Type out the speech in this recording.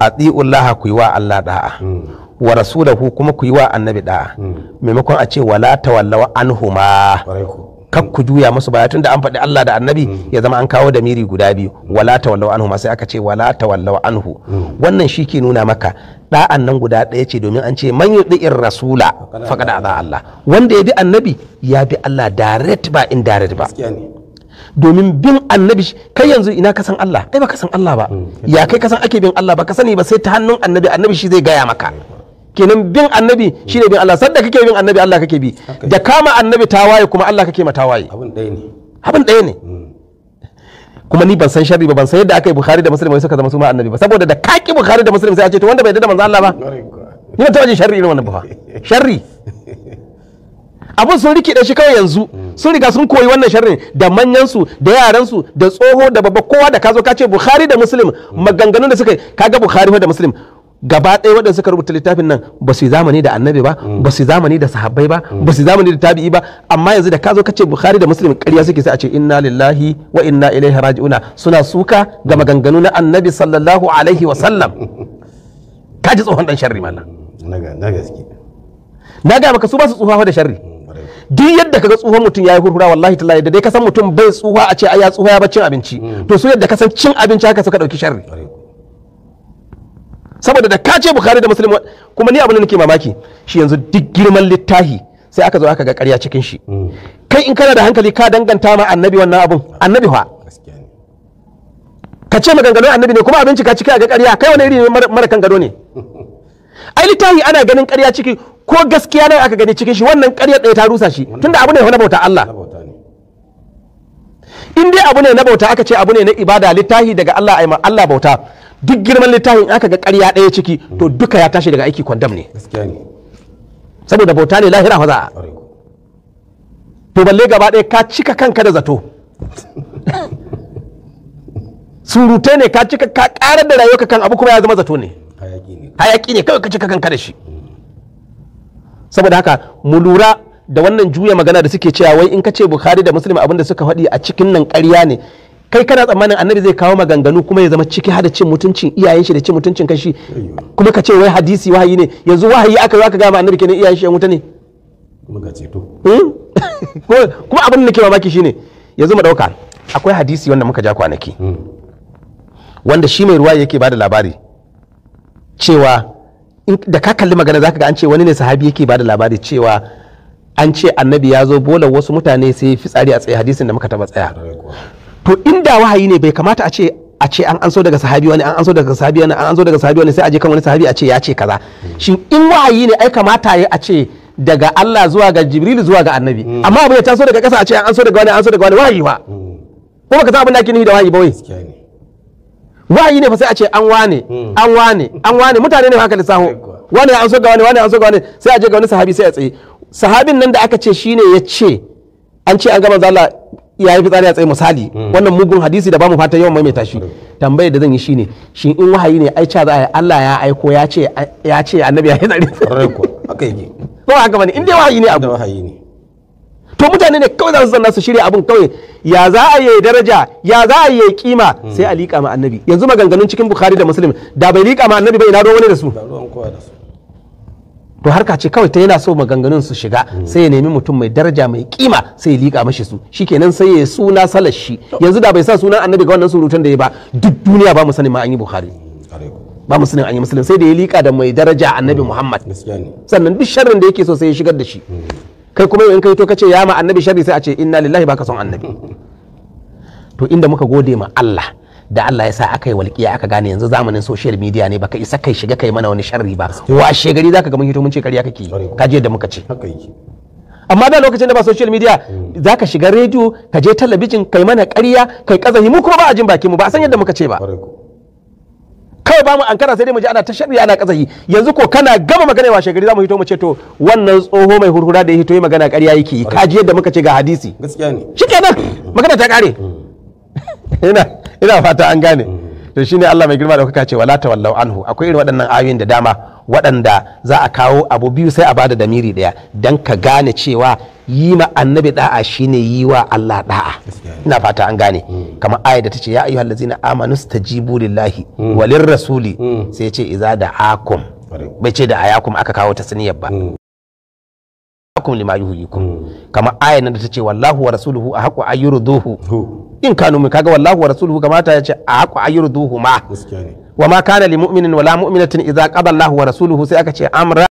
atiullaha ku yi wa Allah da'a wa rasulahu kuma ku yi wa annabi da'a maimakon a ce wala tawallaw anhuma kak ku juya musu baya tunda an faɗi Allah da annabi ya zama an kawo da miri guda biyu wala tawallaw anhuma sai aka ce wala tawallaw anhu wannan shi ke nuna maka da'an nan guda ɗaya ce domin an ce man yuti'ir rasula faqad ata Allah wanda ya bi annabi ya bi Allah direct ba indirect ba domin bin annabi kai yanzu ina ka san Allah ai ba ka san Allah ba ya kai ka san ake bin Allah ba ka sani ba sai ta hannun annabi shi zai gaya maka kenan bin annabi shine bin Allah sanda kake bin annabi Allah kake bi da kama annabi tawaye kuma Allah kake matawaye abin ɗaya ne kuma ni ban san sharri ba ban san yadda aka yi Bukhari da Muslim wai suka zama su ma annabi ba saboda da kaki Bukhari da Muslim sai a ce to wanda bai da manzo Allah ba ni ba taɓa jin sharri irin wannan ba sharri abun sun rikide shi kawai yanzu sun riga sun koyi wannan sharrin da manyansu da yaransu da tsoho da babba kowa da ka zo ka ce Bukhari da Muslim maganganun da suka yi kaga Bukhari da Muslim gaba ɗaya waɗanda suka rubuta littafin nan ba su yi zamani da annabi ba ba su yi zamani da sahabbai ba ba su yi zamani da tabi'i ba amma yanzu da ka zo ka ce Bukhari da Muslim ƙarya suke sai a ce inna lillahi wa inna ilaihi raji'una suna suka ga maganganu na annabi sallallahu alaihi wa sallam ka ji tsohon dan sharri mallam na gaske na ga maka su ba su tsufa da sharri duk yadda kaga tsohon mutum yayi hurhura wallahi tallahi da dai ka san mutum bai tsufa a ce ai ya tsufa ya bar cin abinci to su yadda ka san cin abinci haka suka dauki sharri saboda da ka ce Bukhari da Muslim kuma ni abin da nake mamaki shi yanzu duk girman littafi sai aka zo aka ga ƙarya cikin shi kai in kana da hankali ka danganta ma annabi wannan abun annabi fa ka ce maganganun annabi ne kuma abinci ka cika ga ƙarya kai wani iri mara kan gado ne ai littafi ana ganin ƙarya ciki ko gaskiya ne aka gani cikin shi wannan ƙarya ɗaya ta rusa shi tunda abu ne na bauta Allah in dai abu ne na bauta aka ce abu ne na ibada littafi daga Allah ai ma Allah bauta duk girman littafin aka ga ƙarya ɗaya ciki to duka ya tashi daga aiki kwandam ne saboda bauta ne lahira fa za a to balle gaba ɗaya ka cika kanka da zato surutai ne ka cika ka ƙarar da rayuwa kan abu kuma ya zama zato ne hayaki ne kawai ka cika kanka da shi saboda haka mu lura da wannan juya magana da suke cewa wai in ka ce Bukhari da Muslim abin da suka faɗi a cikin nan ƙarya ne kai kana tsammanin annabi zai kawo maganganu kuma ya zama ciki hada cin mutuncin iyayen shi da cin mutuncin kashi kuma ka ce wai hadisi wahayi ne yanzu wahayi aka zo aka gama annabi kenan iyayen shi yan wuta ne kuma abin da nake mamaki shine yanzu mu dauka akwai hadisi wanda muka ja kwanaki wanda shi mai ruwa yake bada labari cewa da ka kalli magana zaka ga an ce wani ne sahabi yake bada labari cewa an ce annabi ya zo bolan wasu mutane sai fitsari a tsaye hadisin da muka taba tsaya to inda wahayi ne bai kamata a ce an anso daga sahabi wani an anso daga sahabi wani an anso daga sahabi wani sai a je kan wani sahabi a ce ya ce kaza shin in wahayi ne ai kamata ya a ce daga Allah zuwa ga Jibril zuwa ga annabi amma abu ya taso daga ƙasa a ce an anso daga wani an anso daga wani wahayi ba ko baka san abin da ake nufi da wahayi ba wai wahayi ne fa sai a ce an wane mutane ne haka lissaho wani ya anso ga wani an so ga wani sai a je ga wani sahabi sai a tsaye sahabin nan da aka ce shine ya ce an ce an ga manzo Allah ya yi fitsari a tsaye misali wannan mugun hadisi da ba mu fata yawan maimaita shi tambayar da zan yi shine shi in wahayi ne ai ca za a yi Allah ya aiko ya ce annabi ya yi tsari haka yake ko haka bane in dai wahayi ne abu to mutane ne kawai za su zanna su shirya abun kawai ya za a yi daraja ya za a yi kima sai a liƙa ma annabi yanzu maganganun cikin Bukhari da Muslim da bai liƙa ma annabi bai ina ruwan wani da su to harka ce kawai ta yana so maganganun su shiga sai ya nemi mutum mai daraja mai kima sai ya liƙa mashi su shikenan sai ya suna salar shi yanzu da bai sa sunan annabi ga wannan surutan da ya ba duk duniya ba mu sanin ma an yi Bukhari ba mu sanin an yi Muslim sai da ya liƙa da mai daraja annabi Muhammad sannan duk sharrin da yake so sai ya shigar da shi kai kuma in kai to kace ya ma annabi sharri sai a ce inna lillahi baka son annabi to inda muka gode ma Allah da Allah ya sa aka yi walƙiya aka gane yanzu zamanin social media ne baka isa kai shiga kai mana wani sharri ba washe gari zaka ga mun hito mun ce ƙarya kake ka je da muka ce amma da lokacin da ba social media zaka shiga radio ka je talabijin kai mana ƙarya kai kazahi mu kuma ba a jin bakin mu ba a san yadda muka ce ba kawai ba mu ankara sai dai mu ji ana ta sharri ana kazahi yanzu ko kana gama magana washe gari za mu hito mu ce to wannan tsoho mai hurhura da ya hito yi magana ƙarya yake ka ji yadda muka ce ga hadisi gaskiya ne shikenan magana ta kare ina fata an gane to shine Allah mai girma da kuka ce wala tawallau anhu akwai irin waɗannan ayoyin da dama waɗanda za a kawo abu biyu sai a bada damiri daya dan ka gane cewa yi ma annabi da'a shine yi wa Allah da'a. Ina fata an gane. Kamar aya da tace ya ayyuhal ladzina amanu stajibu lillahi walir rasuli sai ce iza da'akum, bai ce da ayakum aka kawo tasniyar ba. Akum lima yuhyikum. Kamar aya nan da tace wallahu wa rasuluhu ahqqu ayyurduhu in kanu min, kaga wallahu wa rasuluhu kamata ya ce ahqqu ayyurduhu ma. Wa ma kana lil mu'minin wala mu'minatin idza qada Allahu wa rasuluhu sai aka ce amra